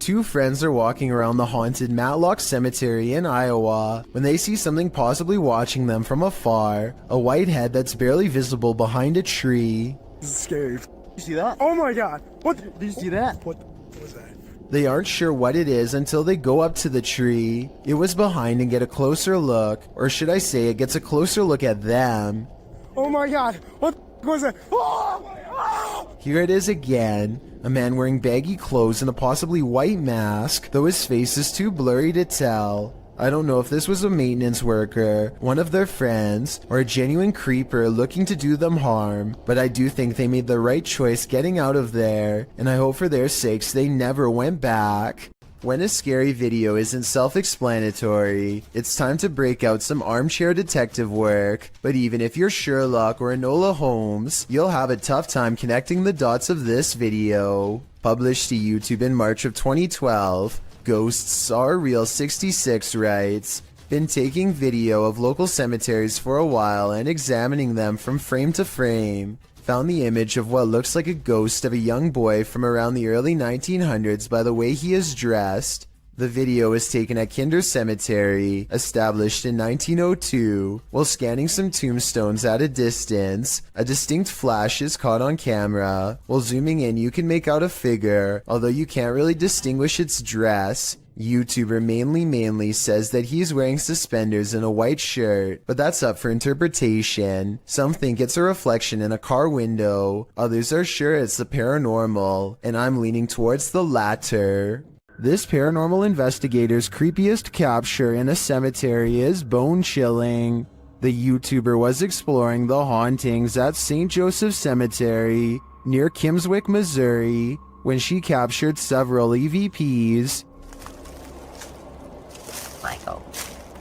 Two friends are walking around the haunted Matlock Cemetery in Iowa when they see something possibly watching them from afar, a white head that's barely visible behind a tree. This is scary. You see that? Oh my god! What? Did you see that? What was that? They aren't sure what it is until they go up to the tree. It was behind and get a closer look, or should I say it gets a closer look at them. Oh my god! What was that? Oh! Oh! Here it is again. A man wearing baggy clothes and a possibly white mask, though his face is too blurry to tell. I don't know if this was a maintenance worker, one of their friends, or a genuine creeper looking to do them harm, but I do think they made the right choice getting out of there, and I hope for their sakes they never went back. When a scary video isn't self-explanatory, it's time to break out some armchair detective work, but even if you're Sherlock or Enola Holmes, you'll have a tough time connecting the dots of this video. Published to YouTube in March of 2012, Ghosts Are Real 66 writes, "Been taking video of local cemeteries for a while and examining them from frame to frame. Found the image of what looks like a ghost of a young boy from around the early 1900s by the way he is dressed. The video was taken at Kinder Cemetery, established in 1902. While scanning some tombstones at a distance, a distinct flash is caught on camera. While zooming in, you can make out a figure, although you can't really distinguish its dress. YouTuber Manly says that he's wearing suspenders and a white shirt, but that's up for interpretation. Some think it's a reflection in a car window, others are sure it's the paranormal, and I'm leaning towards the latter." This paranormal investigator's creepiest capture in a cemetery is bone-chilling. The YouTuber was exploring the hauntings at St. Joseph Cemetery near Kimmswick, Missouri, when she captured several EVPs.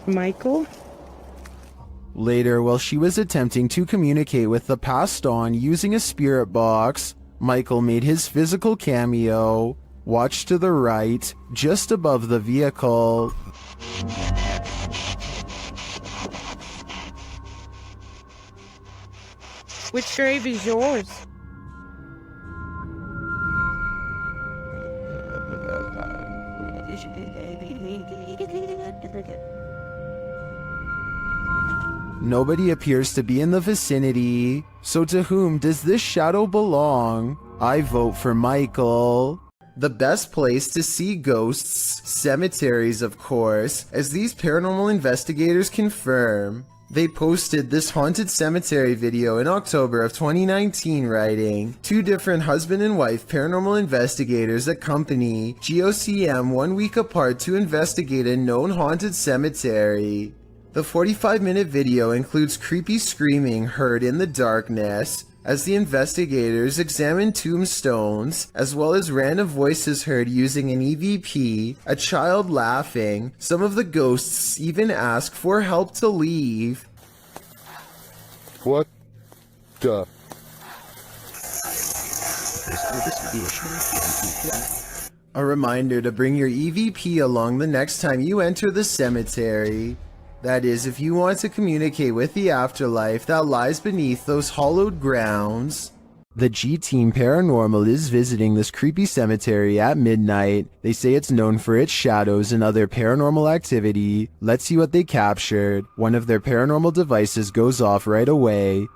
Michael? Later, while she was attempting to communicate with the passed on using a spirit box, Michael made his physical cameo. Watch to the right, just above the vehicle. Which grave is yours? Nobody appears to be in the vicinity, so to whom does this shadow belong? I vote for Michael. The best place to see ghosts, cemeteries of course, as these paranormal investigators confirm. They posted this haunted cemetery video in October of 2019 writing, "Two different husband and wife paranormal investigators accompany GOCM 1 week apart to investigate a known haunted cemetery." The 45-minute video includes creepy screaming heard in the darkness as the investigators examine tombstones, as well as random voices heard using an EVP, a child laughing. Some of the ghosts even ask for help to leave. What the? A reminder to bring your EVP along the next time you enter the cemetery. That is, if you want to communicate with the afterlife that lies beneath those hollowed grounds. The G-Team Paranormal is visiting this creepy cemetery at midnight. They say it's known for its shadows and other paranormal activity. Let's see what they captured. One of their paranormal devices goes off right away.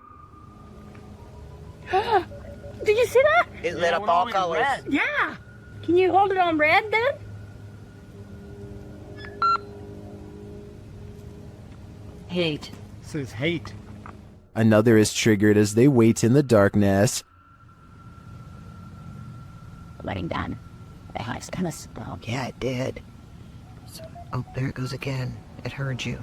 Did you see that? It lit up all colors. Yeah. Can you hold it on red then? Hate. It says hate. Another is triggered as they wait in the darkness. Letting down. The house kind of smell. Yeah, it did. Oh, there it goes again. It heard you.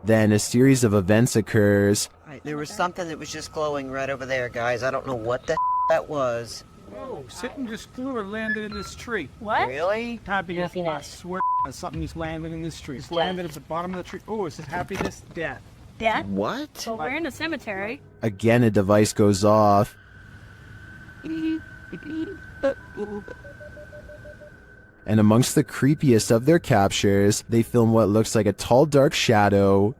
Then a series of events occurs. There was something that was just glowing right over there, guys. I don't know what the that was. Oh, something just flew or landed in this tree. What? Really? Happiness, I Happiness. swear something just landed in this tree. It's landed at the bottom of the tree. Oh, it says happiness, death. Dad? What? So we're in a cemetery. Again, a device goes off. And amongst the creepiest of their captures, they film what looks like a tall dark shadow.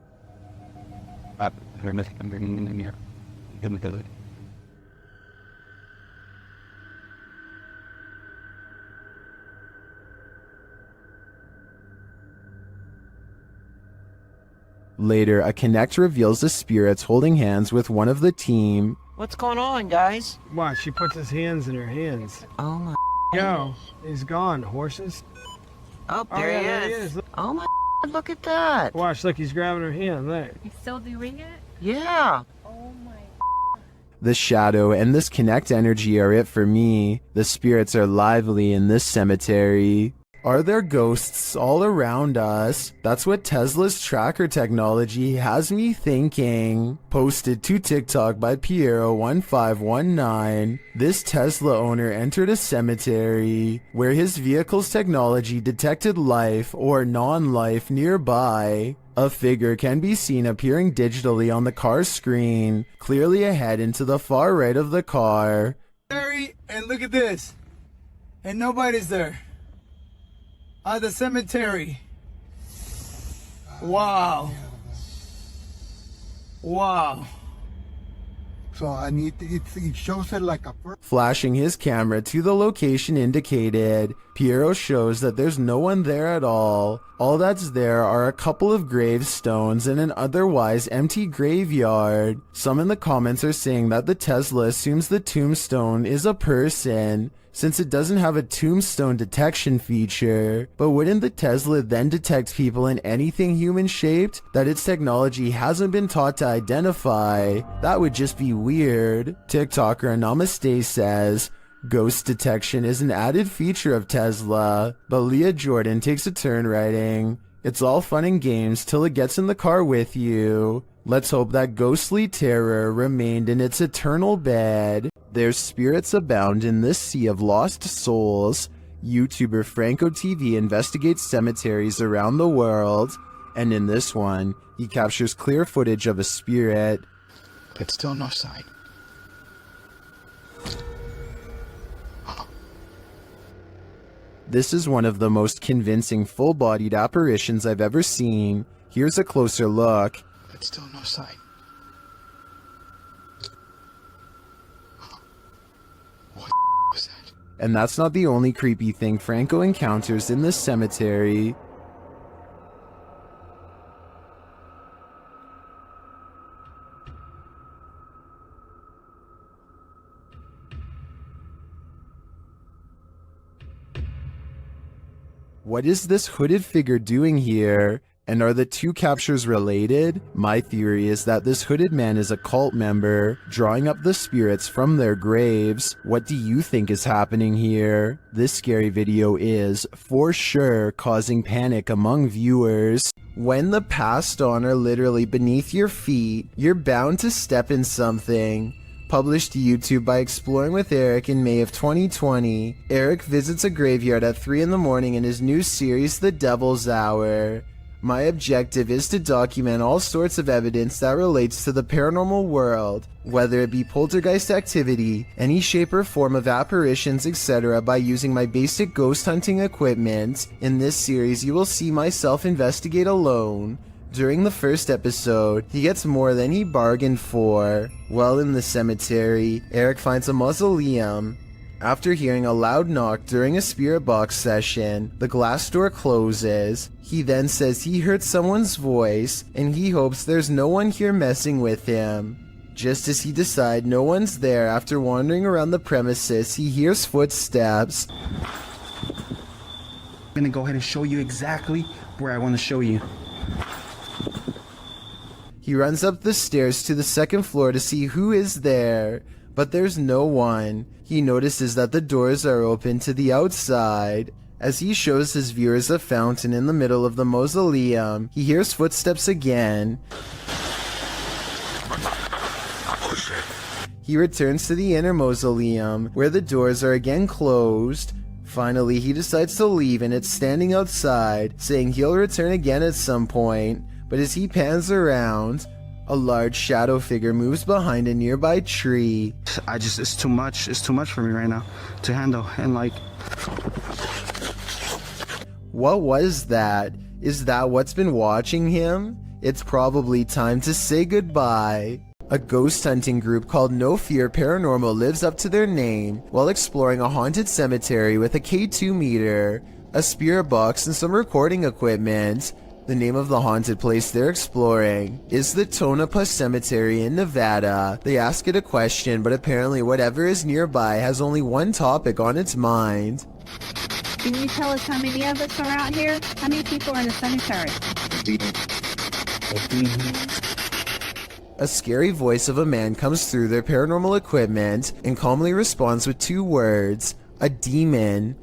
Later, a Connect reveals the spirits holding hands with one of the team. What's going on, guys? Watch, she puts his hands in her hands. Oh my. Yo, he's gone. Horses. Oh, Oh, there yeah, he there is. he is. Oh my. Look at that. Watch, look, he's grabbing her hand. Look. He's still doing it? Yeah. Oh my. The shadow and this Connect energy are it for me. The spirits are lively in this cemetery. Are there ghosts all around us? That's what Tesla's tracker technology has me thinking. Posted to TikTok by Piero1519. This Tesla owner entered a cemetery where his vehicle's technology detected life or non-life nearby. A figure can be seen appearing digitally on the car's screen, clearly ahead into the far right of the car. And look at this. And nobody's there. The cemetery. Wow. Wow. So it shows it like a person. Flashing his camera to the location indicated, Piero shows that there's no one there at all. All that's there are a couple of gravestones and an otherwise empty graveyard. Some in the comments are saying that the Tesla assumes the tombstone is a person, since it doesn't have a tombstone detection feature. But wouldn't the Tesla then detect people in anything human-shaped that its technology hasn't been taught to identify? That would just be weird. TikToker Namaste says, ghost detection is an added feature of Tesla, but Leah Jordan takes a turn writing, it's all fun and games till it gets in the car with you. Let's hope that ghostly terror remained in its eternal bed. There's spirits abound in this sea of lost souls. YouTuber Franco TV investigates cemeteries around the world, and in this one, he captures clear footage of a spirit. But still no sign. This is one of the most convincing full-bodied apparitions I've ever seen. Here's a closer look. But still no sign. What was that? And that's not the only creepy thing Franco encounters in this cemetery. What is this hooded figure doing here? And are the two captures related? My theory is that this hooded man is a cult member, drawing up the spirits from their graves. What do you think is happening here? This scary video is, for sure, causing panic among viewers. When the passed on are literally beneath your feet, you're bound to step in something. Published to YouTube by Exploring with Eric in May of 2020, Eric visits a graveyard at 3 in the morning in his new series, The Devil's Hour. My objective is to document all sorts of evidence that relates to the paranormal world, whether it be poltergeist activity, any shape or form of apparitions, etc., by using my basic ghost hunting equipment. In this series, you will see myself investigate alone. During the first episode, he gets more than he bargained for. While in the cemetery, Eric finds a mausoleum. After hearing a loud knock during a spirit box session, the glass door closes. He then says he heard someone's voice, and he hopes there's no one here messing with him. Just as he decides no one's there after wandering around the premises, he hears footsteps. I'm gonna go ahead and show you exactly where I want to show you. He runs up the stairs to the second floor to see who is there, but there's no one. He notices that the doors are open to the outside. As he shows his viewers a fountain in the middle of the mausoleum, he hears footsteps again. He returns to the inner mausoleum, where the doors are again closed. Finally, he decides to leave, and it's standing outside, saying he'll return again at some point. But as he pans around, a large shadow figure moves behind a nearby tree. It's too much for me right now to handle. And like, what was that? Is that what's been watching him? It's probably time to say goodbye. A ghost hunting group called No Fear Paranormal lives up to their name while exploring a haunted cemetery with a K2 meter, a spirit box, and some recording equipment. The name of the haunted place they're exploring is the Tonopah Cemetery in Nevada. They ask it a question, but apparently whatever is nearby has only one topic on its mind. Can you tell us how many of us are out here? How many people are in the cemetery? A scary voice of a man comes through their paranormal equipment and calmly responds with 2 words, a demon.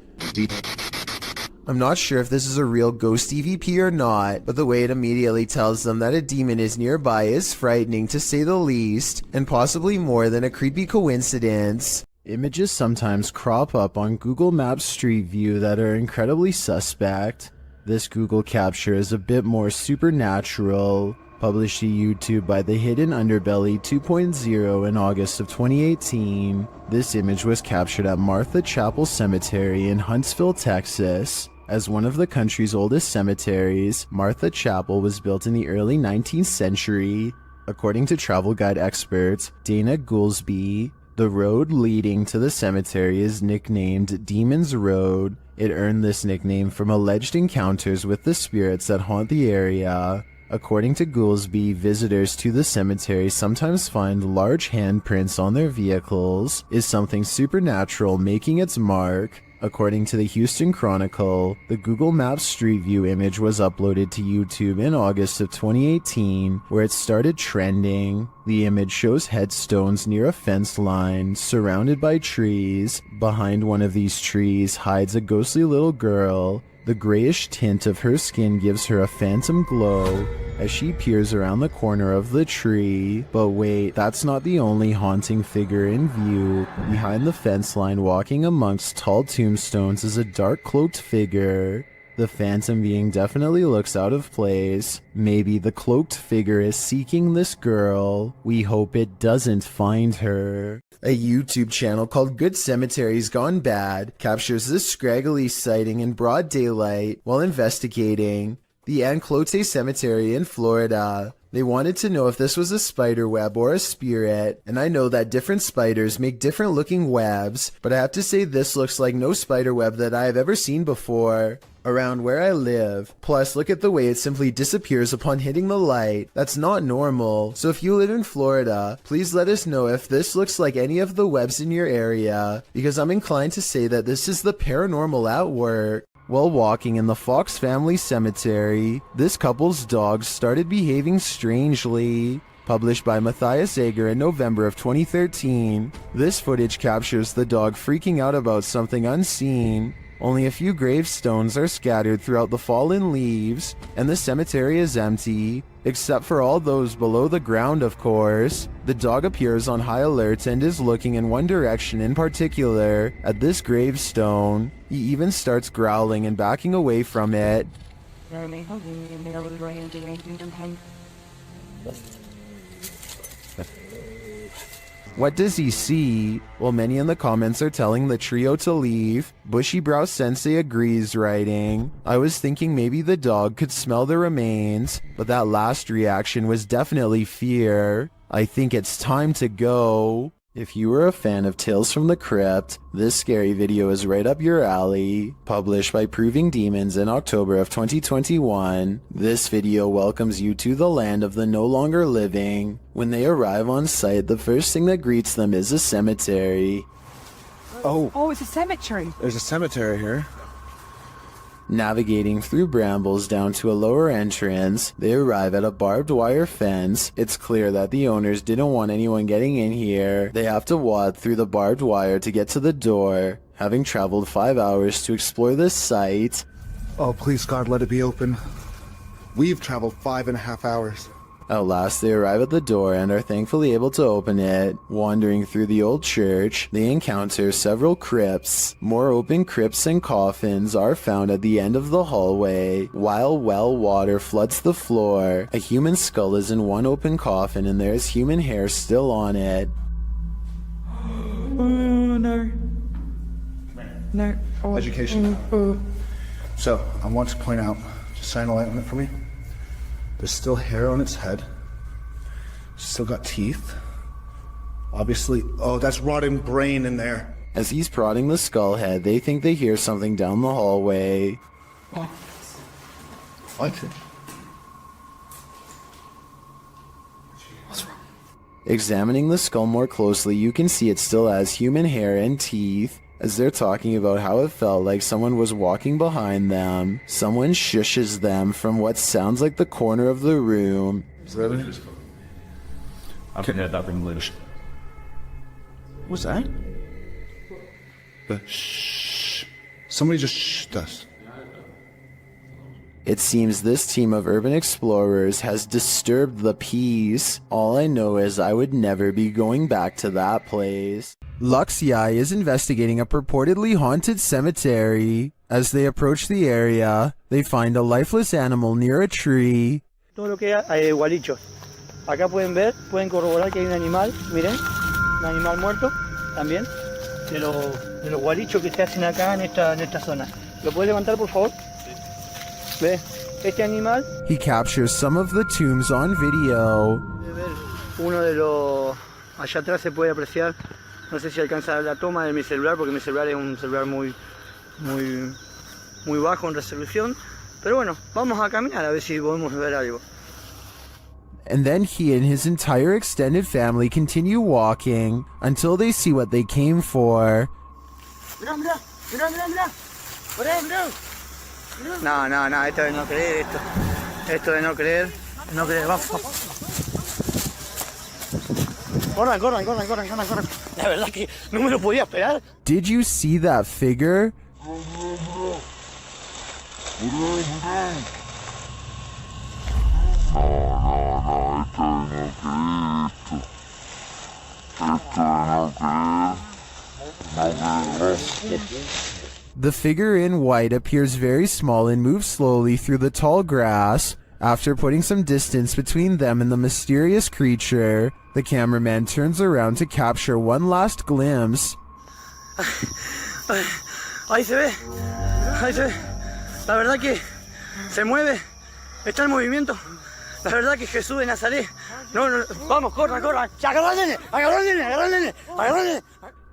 I'm not sure if this is a real ghost EVP or not, but the way it immediately tells them that a demon is nearby is frightening to say the least, and possibly more than a creepy coincidence. Images sometimes crop up on Google Maps Street View that are incredibly suspect. This Google capture is a bit more supernatural. Published to YouTube by The Hidden Underbelly 2.0 in August of 2018. This image was captured at Martha Chapel Cemetery in Huntsville, Texas. As one of the country's oldest cemeteries, Martha Chapel was built in the early 19th century. According to travel guide expert Dana Goolsby, the road leading to the cemetery is nicknamed Demon's Road. It earned this nickname from alleged encounters with the spirits that haunt the area. According to Goolsby, visitors to the cemetery sometimes find large handprints on their vehicles, is something supernatural making its mark. According to the Houston Chronicle, the Google Maps Street View image was uploaded to YouTube in August of 2018, where it started trending. The image shows headstones near a fence line, surrounded by trees. Behind one of these trees hides a ghostly little girl. The grayish tint of her skin gives her a phantom glow as she peers around the corner of the tree. But wait, that's not the only haunting figure in view. Behind the fence line, walking amongst tall tombstones, is a dark cloaked figure. The phantom being definitely looks out of place. Maybe the cloaked figure is seeking this girl. We hope it doesn't find her. A YouTube channel called Good Cemeteries Gone Bad captures this scraggly sighting in broad daylight while investigating the Anclote Cemetery in Florida. They wanted to know if this was a spider web or a spirit, and I know that different spiders make different looking webs, but I have to say this looks like no spider web that I have ever seen before around where I live. Plus, look at the way it simply disappears upon hitting the light. That's not normal. So if you live in Florida, please let us know if this looks like any of the webs in your area, because I'm inclined to say that this is the paranormal at work. While walking in the Fox family cemetery, this couple's dogs started behaving strangely. Published by Matthias Ager in November of 2013. This footage captures the dog freaking out about something unseen. Only a few gravestones are scattered throughout the fallen leaves, and the cemetery is empty, except for all those below the ground, of course. The dog appears on high alert and is looking in one direction in particular, at this gravestone. He even starts growling and backing away from it. What does he see? Well, many in the comments are telling the trio to leave. Bushy Brow Sensei agrees, writing, I was thinking maybe the dog could smell the remains, but that last reaction was definitely fear. I think it's time to go. If you were a fan of Tales from the Crypt, this scary video is right up your alley. Published by Proving Demons in October of 2021, this video welcomes you to the land of the no longer living. When they arrive on site, the first thing that greets them is a cemetery. Oh, it's a cemetery. There's a cemetery here. Navigating through brambles down to a lower entrance, they arrive at a barbed wire fence. It's clear that the owners didn't want anyone getting in here. They have to wade through the barbed wire to get to the door. Having traveled 5 hours to explore this site. Oh, please, God, let it be open. We've traveled 5.5 hours. At last, they arrive at the door and are thankfully able to open it. Wandering through the old church, they encounter several crypts. More open crypts and coffins are found at the end of the hallway, while well water floods the floor. A human skull is in one open coffin and there is human hair still on it. Oh, no. No. Oh, Education. So, I want to point out, just shine a light on it for me. There's still hair on its head. Still got teeth. Obviously, oh, that's rotting brain in there. As he's prodding the skull head, they think they hear something down the hallway. What? Examining the skull more closely, you can see it still has human hair and teeth, as they're talking about how it felt like someone was walking behind them. Someone shushes them from what sounds like the corner of the room. What's that? The shh. Somebody just shh us. It seems this team of urban explorers has disturbed the peace. All I know is I would never be going back to that place. Luxi is investigating a purportedly haunted cemetery. As they approach the area, they find a lifeless animal near a tree. Todo lo que hay gualichos. Acá pueden ver, pueden corroborar que hay un animal, miren, un animal muerto también, de los gualichos que se hacen acá en esta zona. ¿Lo puedes levantar, por favor? ¿Ve? Este animal. He captures some of the tombs on video. Uno de los... Allá atrás se puede apreciar, no sé si alcanza la toma de mi celular, porque mi celular es un celular muy bajo en resolución. Pero bueno, vamos a caminar a ver si podemos ver algo. And then he and his entire extended family continue walking until they see what they came for. Mirá, mirá, mirá, mirá, mirá. Mirá, mirá. No, esto de no creer, esto de no creer, vamos. Corran. La verdad que no me lo podía esperar. Did you see that figure? The figure in white appears very small and moves slowly through the tall grass. After putting some distance between them and the mysterious creature, the cameraman turns around to capture one last glimpse. Ahí se ve. La verdad que se mueve, está en movimiento. La verdad que Jesús de Nazaret. No, vamos, corran. Agarra al nene.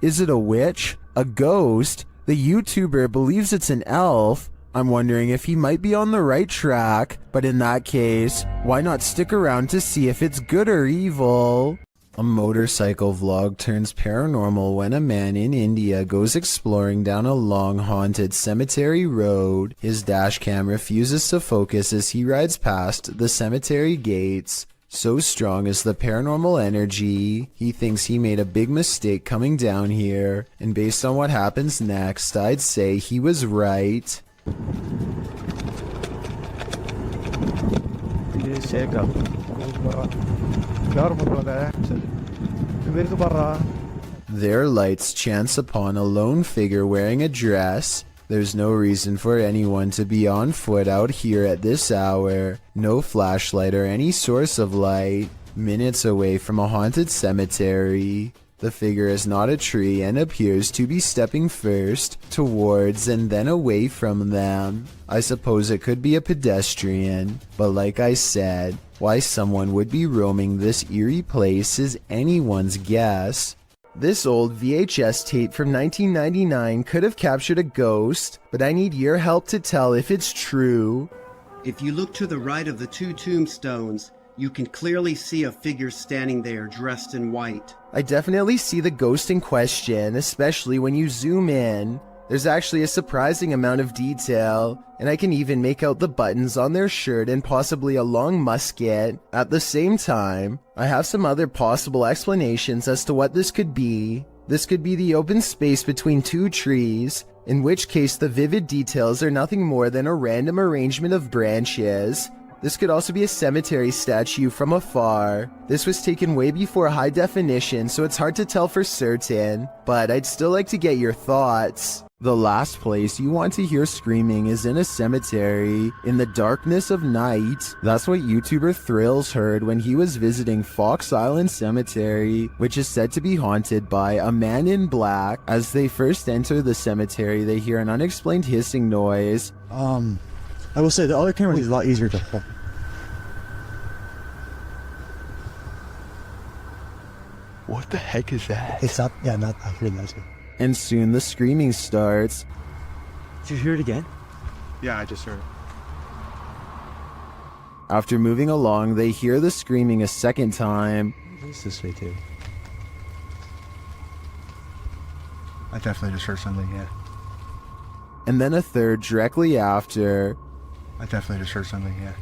Is it a witch? A ghost? The YouTuber believes it's an elf. I'm wondering if he might be on the right track, but in that case, why not stick around to see if it's good or evil? A motorcycle vlog turns paranormal when a man in India goes exploring down a long haunted cemetery road. His dash cam refuses to focus as he rides past the cemetery gates. So strong is the paranormal energy, he thinks he made a big mistake coming down here, and based on what happens next, I'd say he was right. Their lights chance upon a lone figure wearing a dress. There's no reason for anyone to be on foot out here at this hour. No flashlight or any source of light. Minutes away from a haunted cemetery. The figure is not a tree and appears to be stepping first towards and then away from them. I suppose it could be a pedestrian, but like I said, why someone would be roaming this eerie place is anyone's guess. This old VHS tape from 1999 could have captured a ghost, but I need your help to tell if it's true. If you look to the right of the two tombstones, you can clearly see a figure standing there dressed in white. I definitely see the ghost in question, especially when you zoom in. There's actually a surprising amount of detail, and I can even make out the buttons on their shirt and possibly a long musket. At the same time, I have some other possible explanations as to what this could be. This could be the open space between two trees, in which case the vivid details are nothing more than a random arrangement of branches. This could also be a cemetery statue from afar. This was taken way before high definition, so it's hard to tell for certain, but I'd still like to get your thoughts. The last place you want to hear screaming is in a cemetery, in the darkness of night. That's what YouTuber Thrills heard when he was visiting Fox Island Cemetery, which is said to be haunted by a man in black. As they first enter the cemetery, they hear an unexplained hissing noise. I will say the other camera is a lot easier to hold. What the heck is that? It's not, yeah, not, I heard that too. And soon the screaming starts. Did you hear it again? Yeah, I just heard it. After moving along, they hear the screaming a second time. It's this way too. I definitely just heard something, yeah. And then a third directly after. I definitely just heard something, yeah.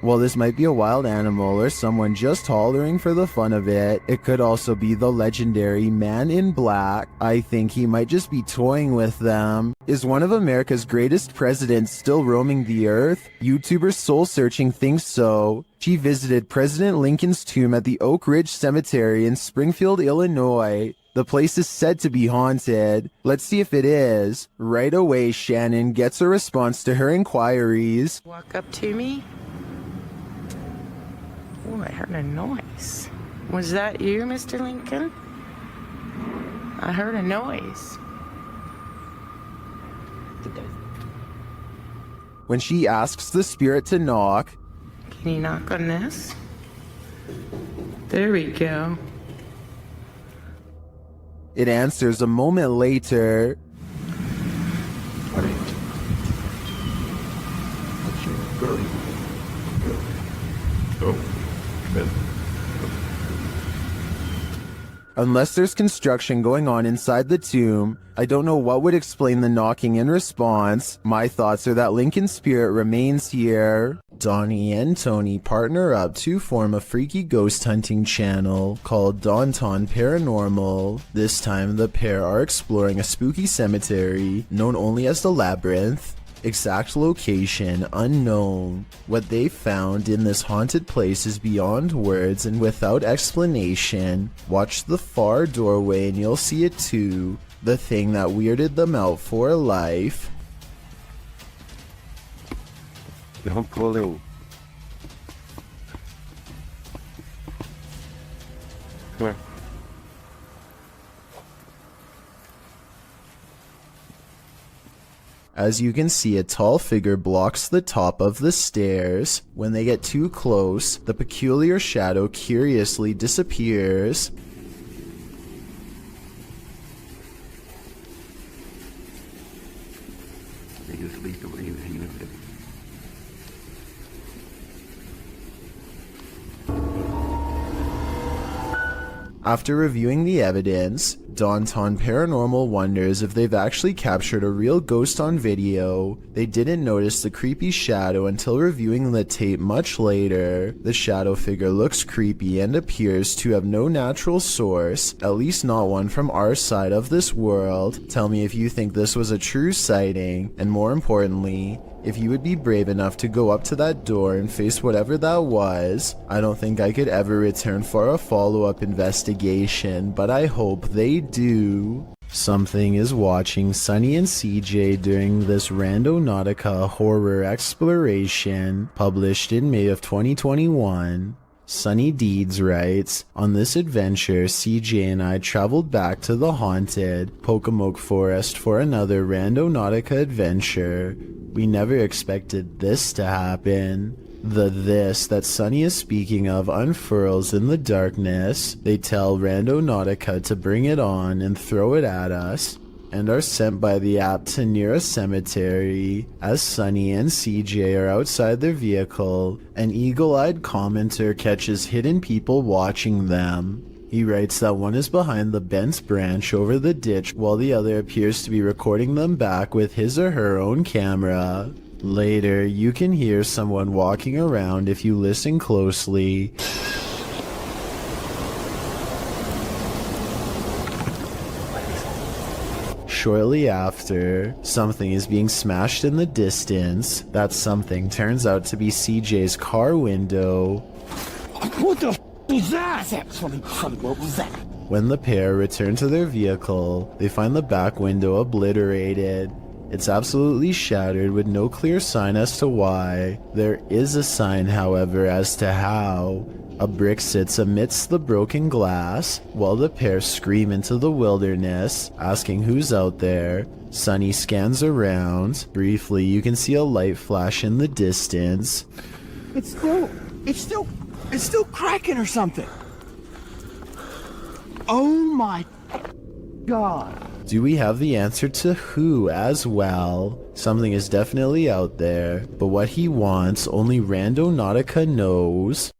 While this might be a wild animal or someone just hollering for the fun of it, it could also be the legendary Man in Black. I think he might just be toying with them. Is one of America's greatest presidents still roaming the earth? YouTuber Soul Searching thinks so. She visited President Lincoln's tomb at the Oak Ridge Cemetery in Springfield, Illinois. The place is said to be haunted. Let's see if it is. Right away, Shannon gets a response to her inquiries. Walk up to me. Oh, I heard a noise. Was that you, Mr. Lincoln? I heard a noise. When she asks the spirit to knock, Can you knock on this? There we go. it answers a moment later. Unless there's construction going on inside the tomb, I don't know what would explain the knocking in response. My thoughts are that Lincoln's spirit remains here. Donnie and Tony partner up to form a freaky ghost hunting channel called Daunton Paranormal. This time the pair are exploring a spooky cemetery known only as the Labyrinth. Exact location unknown. What they found in this haunted place is beyond words and without explanation. Watch the far doorway and you'll see it too. The thing that weirded them out for life. I'm pulling. Come here. As you can see, a tall figure blocks the top of the stairs. When they get too close, the peculiar shadow curiously disappears. After reviewing the evidence, Daunton Paranormal wonders if they've actually captured a real ghost on video. They didn't notice the creepy shadow until reviewing the tape much later. The shadow figure looks creepy and appears to have no natural source, at least not one from our side of this world. Tell me if you think this was a true sighting, and more importantly, if you would be brave enough to go up to that door and face whatever that was. I don't think I could ever return for a follow-up investigation, but I hope they do. Something is watching Sunny and CJ during this Randonautica horror exploration, published in May of 2021. Sunny Deeds writes, on this adventure, CJ and I traveled back to the haunted Pocomoke Forest for another Randonautica adventure. We never expected this to happen. The this that Sunny is speaking of unfurls in the darkness. They tell Randonautica to bring it on and throw it at us, and are sent by the app to near a cemetery. As Sunny and CJ are outside their vehicle, an eagle-eyed commenter catches hidden people watching them. He writes that one is behind the bent branch over the ditch while the other appears to be recording them back with his or her own camera. Later, you can hear someone walking around if you listen closely. Shortly after, something is being smashed in the distance. That something turns out to be CJ's car window. What the f was that? What was that? When the pair return to their vehicle, they find the back window obliterated. It's absolutely shattered with no clear sign as to why. There is a sign, however, as to how. A brick sits amidst the broken glass, while the pair scream into the wilderness, asking who's out there. Sunny scans around. Briefly, you can see a light flash in the distance. It's still cracking or something. Oh my God. Do we have the answer to who as well? Something is definitely out there, but what he wants only Randonautica knows.